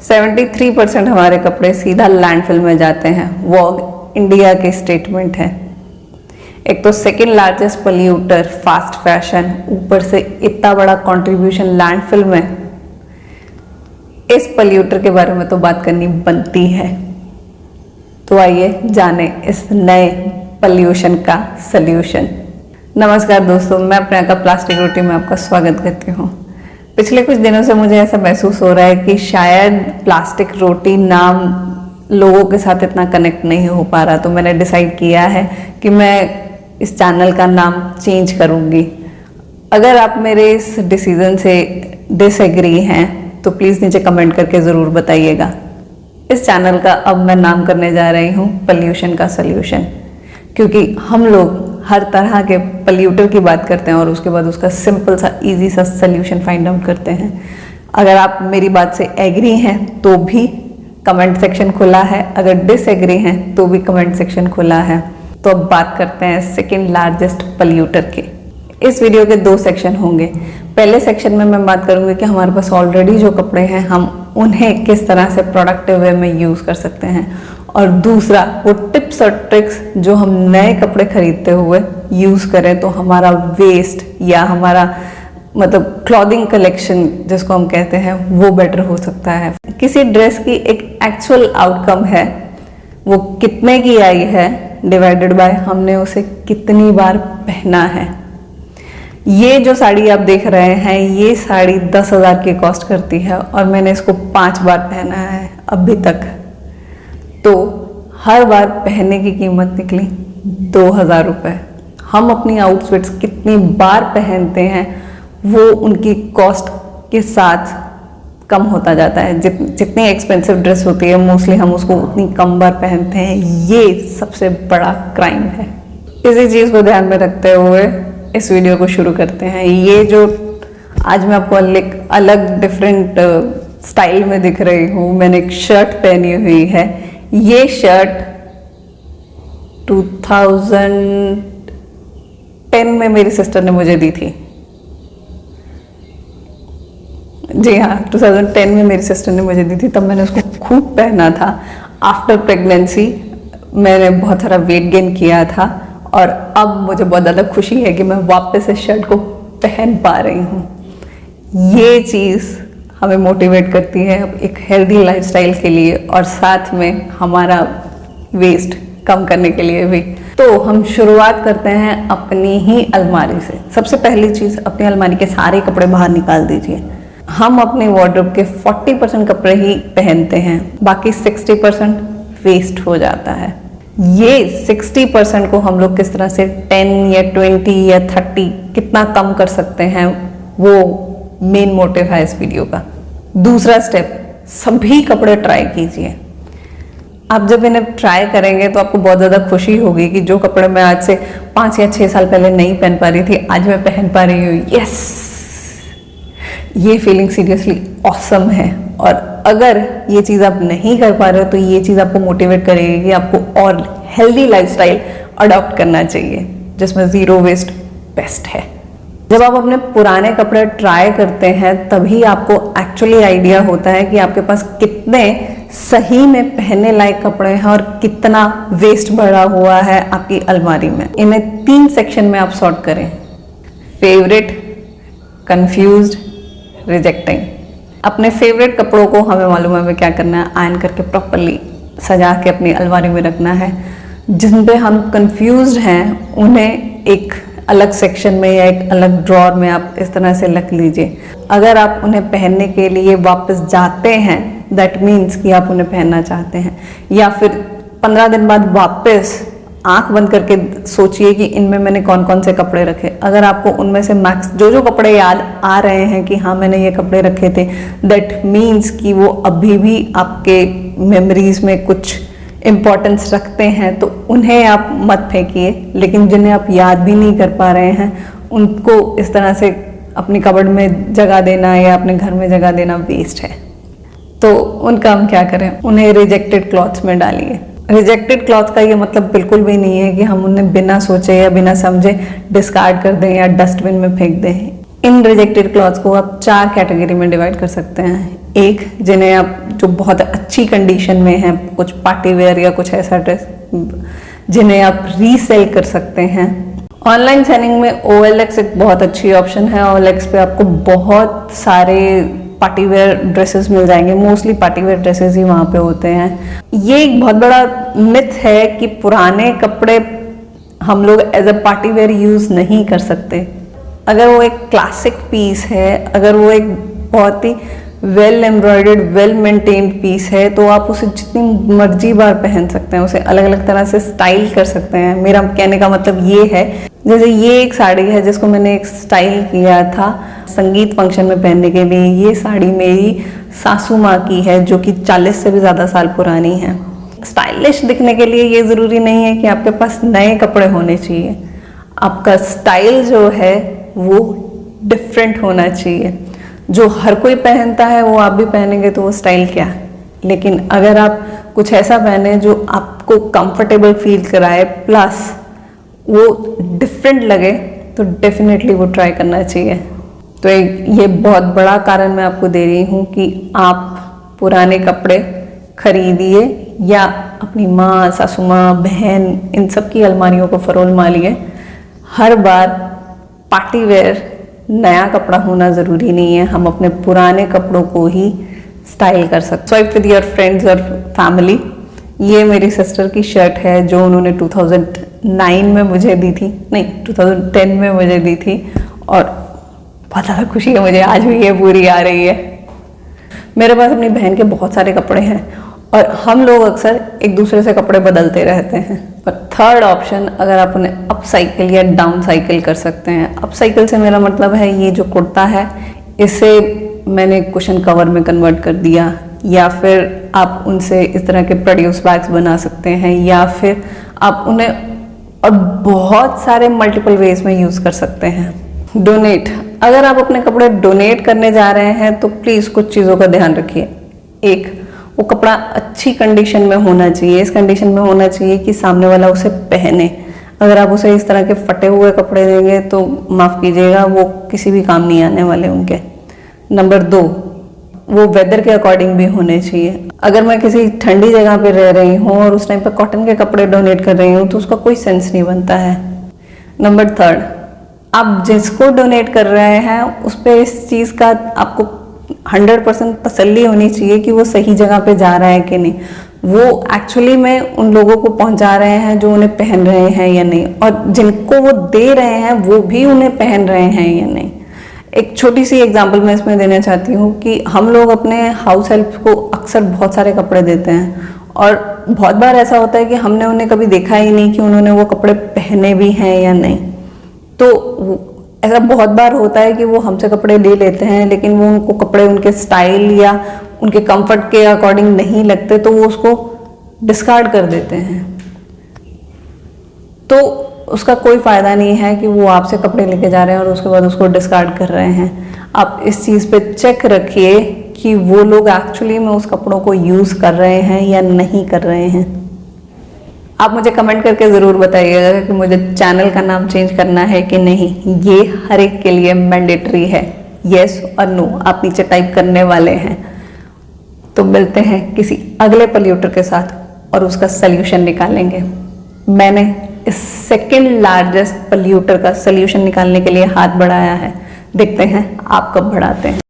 73% हमारे कपड़े सीधा लैंडफिल में जाते हैं। वो इंडिया के स्टेटमेंट है। एक तो second largest polluter fast fashion, ऊपर से इतना बड़ा कंट्रीब्यूशन लैंडफिल में। इस पोल्यूटर के बारे में तो बात करनी बनती है। तो आइए जाने इस नए पोल्यूशन का सल्यूशन। नमस्कार दोस्तों, मैं प्रियंका प्लास्टिक रोटी में आपका स्वागत करती हूँ। पिछले कुछ दिनों से मुझे ऐसा महसूस हो रहा है कि शायद प्लास्टिक रोटी नाम लोगों के साथ इतना कनेक्ट नहीं हो पा रहा, तो मैंने डिसाइड किया है कि मैं इस चैनल का नाम चेंज करूँगी। अगर आप मेरे इस डिसीजन से डिसएग्री हैं तो प्लीज़ नीचे कमेंट करके ज़रूर बताइएगा। इस चैनल का अब मैं नाम करने जा रही हूँ पोल्यूशन का सल्यूशन, क्योंकि हम लोग हर तरह के पोल्यूटर की बात करते हैं और उसके बाद उसका सिंपल सा इजी सा सल्यूशन फाइंड आउट करते हैं। अगर आप मेरी बात से एग्री हैं तो भी कमेंट सेक्शन खुला है, अगर डिसएग्री हैं तो भी कमेंट सेक्शन खुला है। तो अब बात करते हैं सेकेंड लार्जेस्ट पोल्यूटर की। इस वीडियो के 2 सेक्शन होंगे। पहले सेक्शन में मैं बात करूंगी कि हमारे पास ऑलरेडी जो कपड़े हैं हम उन्हें किस तरह से प्रोडक्टिव वे में यूज़ कर सकते हैं, और दूसरा वो टिप्स और ट्रिक्स जो हम नए कपड़े खरीदते हुए यूज़ करें तो हमारा वेस्ट या हमारा मतलब क्लॉथिंग कलेक्शन जिसको हम कहते हैं वो बेटर हो सकता है। किसी ड्रेस की एक एक्चुअल आउटकम है, वो कितने की आई है डिवाइडेड बाय हमने उसे कितनी बार पहना है। ये जो साड़ी आप देख रहे हैं, ये साड़ी 10,000 की कॉस्ट करती है और मैंने इसको 5 बार पहना है अभी तक। तो हर बार पहनने की कीमत निकली 2,000 रुपये। हम अपनी आउटफिट्स कितनी बार पहनते हैं वो उनकी कॉस्ट के साथ कम होता जाता है। जितनी एक्सपेंसिव ड्रेस होती है मोस्टली हम उसको उतनी कम बार पहनते हैं। ये सबसे बड़ा क्राइम है। इसी चीज़ को ध्यान में रखते हुए इस वीडियो को शुरू करते हैं। ये जो आज मैं आपको अलग डिफरेंट स्टाइल में दिख रही हूँ, मैंने एक शर्ट पहनी हुई है। ये शर्ट 2010 में मेरी सिस्टर ने मुझे दी थी। जी हाँ, 2010 में मेरी सिस्टर ने मुझे दी थी, तब मैंने उसको खूब पहना था। आफ्टर प्रेगनेंसी मैंने बहुत सारा वेट गेन किया था और अब मुझे बहुत ज़्यादा खुशी है कि मैं वापस इस शर्ट को पहन पा रही हूँ। ये चीज़ हमें मोटिवेट करती है एक हेल्दी लाइफस्टाइल के लिए और साथ में हमारा वेस्ट कम करने के लिए भी। तो हम शुरुआत करते हैं अपनी ही अलमारी से। सबसे पहली चीज़, अपनी अलमारी के सारे कपड़े बाहर निकाल दीजिए। हम अपने वार्डरोब के 40% कपड़े ही पहनते हैं, बाकी 60% वेस्ट हो जाता है। ये 60% को हम लोग किस तरह से 10 या 20 या 30 कितना कम कर सकते हैं, वो मेन मोटिव है इस वीडियो का। दूसरा स्टेप, सभी कपड़े ट्राई कीजिए। आप जब इन्हें ट्राई करेंगे तो आपको बहुत ज़्यादा खुशी होगी कि जो कपड़े मैं आज से 5 या 6 साल पहले नहीं पहन पा रही थी, आज मैं पहन पा रही हूँ। यस, ये फीलिंग सीरियसली ऑसम है। और अगर ये चीज़ आप नहीं कर पा रहे हो तो ये चीज़ आपको मोटिवेट करेगी कि आपको और हेल्दी लाइफस्टाइल अडॉप्ट करना चाहिए जिसमें ज़ीरो वेस्ट बेस्ट है। जब आप अपने पुराने कपड़े ट्राई करते हैं तभी आपको एक्चुअली आइडिया होता है कि आपके पास कितने सही में पहनने लायक कपड़े हैं और कितना वेस्ट भरा हुआ है आपकी अलमारी में। इन्हें 3 सेक्शन में आप सॉर्ट करें: फेवरेट, कंफ्यूज्ड, रिजेक्टिंग। अपने फेवरेट कपड़ों को हमें मालूम है हमें क्या करना है, आयरन करके प्रॉपरली सजा के अपनी अलमारी में रखना है। जिन पे हम कंफ्यूज्ड हैं उन्हें एक अलग सेक्शन में या एक अलग ड्रॉर में आप इस तरह से रख लीजिए। अगर आप उन्हें पहनने के लिए वापस जाते हैं, दैट मीन्स कि आप उन्हें पहनना चाहते हैं, या फिर 15 दिन बाद वापस आंख बंद करके सोचिए कि इनमें मैंने कौन कौन से कपड़े रखे। अगर आपको उनमें से मैक्स जो कपड़े याद आ रहे हैं कि हाँ मैंने ये कपड़े रखे थे, दैट मीन्स कि वो अभी भी आपके मेमोरीज में कुछ इम्पोर्टेंस रखते हैं, तो उन्हें आप मत फेंकिए। लेकिन जिन्हें आप याद भी नहीं कर पा रहे हैं उनको इस तरह से अपनी कबर्ड में जगह देना या अपने घर में जगह देना वेस्ट है। तो उनका हम क्या करें, उन्हें रिजेक्टेड क्लॉथ्स में डालिए। रिजेक्टेड क्लॉथ का ये मतलब बिल्कुल भी नहीं है कि हम उन्हें बिना सोचे या बिना समझे डिस्कार्ड कर दें या डस्टबिन में फेंक दें। इन रिजेक्टेड क्लॉथ्स को आप 4 कैटेगरी में डिवाइड कर सकते हैं। एक, जिन्हें आप जो बहुत अच्छी कंडीशन में हैं, कुछ पार्टी वेयर या कुछ ऐसा ड्रेस जिन्हें आप रीसेल कर सकते हैं। ऑनलाइन सेलिंग में OLX एक बहुत अच्छी ऑप्शन है। OLX पे आपको बहुत सारे पार्टी वेयर ड्रेसेस मिल जाएंगे, मोस्टली पार्टी वेयर ड्रेसेस ही वहाँ पे होते हैं। ये एक बहुत बड़ा मिथ है कि पुराने कपड़े हम लोग as a party wear use नहीं कर सकते। अगर वो एक क्लासिक पीस है, अगर वो एक बहुत ही well embroidered, well maintained piece है, तो आप उसे जितनी मर्जी बार पहन सकते हैं, उसे अलग अलग तरह से स्टाइल कर सकते हैं। मेरा कहने का मतलब ये है, जैसे ये एक साड़ी है जिसको मैंने एक स्टाइल किया था संगीत फंक्शन में पहनने के लिए। ये साड़ी मेरी सासू माँ की है जो कि 40 से भी ज़्यादा साल पुरानी है। स्टाइलिश दिखने के लिए ये ज़रूरी नहीं है कि आपके पास नए कपड़े होने चाहिए। आपका स्टाइल जो है वो डिफरेंट होना चाहिए। जो हर कोई पहनता है वो आप भी पहनेंगे तो वो स्टाइल क्या है। लेकिन अगर आप कुछ ऐसा पहने जो आपको कंफर्टेबल फील कराए प्लस वो डिफरेंट लगे, तो डेफिनेटली वो ट्राई करना चाहिए। तो ये बहुत बड़ा कारण मैं आपको दे रही हूँ कि आप पुराने कपड़े खरीदिए या अपनी माँ, सासू माँ, बहन, इन सब की अलमारियों को फरोल मारिए। हर बार पार्टी वेयर नया कपड़ा होना ज़रूरी नहीं है। हम अपने पुराने कपड़ों को ही स्टाइल कर सकते। स्वाइप विद योर फ्रेंड्स और फैमिली। ये मेरी सिस्टर की शर्ट है जो उन्होंने 2009 में मुझे दी थी, नहीं 2010 में मुझे दी थी, और बहुत ज़्यादा खुशी है मुझे, आज भी ये पूरी आ रही है। मेरे पास अपनी बहन के बहुत सारे कपड़े हैं और हम लोग अक्सर एक दूसरे से कपड़े बदलते रहते हैं। और थर्ड ऑप्शन, अगर आप उन्हें अप साइकिल या डाउन साइकिल कर सकते हैं। अप साइकिल से मेरा मतलब है ये जो कुर्ता है इसे मैंने कुशन कवर में कन्वर्ट कर दिया, या फिर आप उनसे इस तरह के प्रोड्यूस बैग्स बना सकते हैं, या फिर आप उन्हें और बहुत सारे मल्टीपल वेज में यूज़ कर सकते हैं। डोनेट, अगर आप अपने कपड़े डोनेट करने जा रहे हैं तो प्लीज़ कुछ चीज़ों का ध्यान रखिए। एक, वो कपड़ा अच्छी कंडीशन में होना चाहिए। इस कंडीशन में होना चाहिए कि सामने वाला उसे पहने। अगर आप उसे इस तरह के फटे हुए कपड़े देंगे तो माफ़ कीजिएगा, वो किसी भी काम नहीं आने वाले उनके। नंबर 2, वो वेदर के अकॉर्डिंग भी होने चाहिए। अगर मैं किसी ठंडी जगह पे रह रही हूँ और उस टाइम पर कॉटन के कपड़े डोनेट कर रही हूँ तो उसका कोई सेंस नहीं बनता है। नंबर 3, आप जिसको डोनेट कर रहे हैं उस पर इस चीज़ का आपको 100% तसल्ली होनी चाहिए कि वो सही जगह पे जा रहा है कि नहीं, वो एक्चुअली में उन लोगों को पहुंचा रहे हैं जो उन्हें पहन रहे हैं या नहीं, और जिनको वो दे रहे हैं वो भी उन्हें पहन रहे हैं या नहीं। एक छोटी सी एग्जांपल मैं इसमें देना चाहती हूँ कि हम लोग अपने हाउस हेल्प को अक्सर बहुत सारे कपड़े देते हैं और बहुत बार ऐसा होता है कि हमने उन्हें कभी देखा ही नहीं कि उन्होंने वो कपड़े पहने भी हैं या नहीं। तो ऐसा बहुत बार होता है कि वो हमसे कपड़े ले लेते हैं लेकिन वो उनको कपड़े उनके स्टाइल या उनके कंफर्ट के अकॉर्डिंग नहीं लगते तो वो उसको डिस्कार्ड कर देते हैं। तो उसका कोई फ़ायदा नहीं है कि वो आपसे कपड़े लेके जा रहे हैं और उसके बाद उसको डिस्कार्ड कर रहे हैं। आप इस चीज़ पे चेक रखिए कि वो लोग एक्चुअली में उस कपड़ों को यूज़ कर रहे हैं या नहीं कर रहे हैं। आप मुझे कमेंट करके ज़रूर बताइएगा कि मुझे चैनल का नाम चेंज करना है कि नहीं। ये हर एक के लिए मैंडेटरी है, येस और नो आप नीचे टाइप करने वाले हैं। तो मिलते हैं किसी अगले पॉल्यूटर के साथ और उसका सल्यूशन निकालेंगे। मैंने इस सेकेंड लार्जेस्ट पॉल्यूटर का सल्यूशन निकालने के लिए हाथ बढ़ाया है, देखते हैं आप कब बढ़ाते हैं।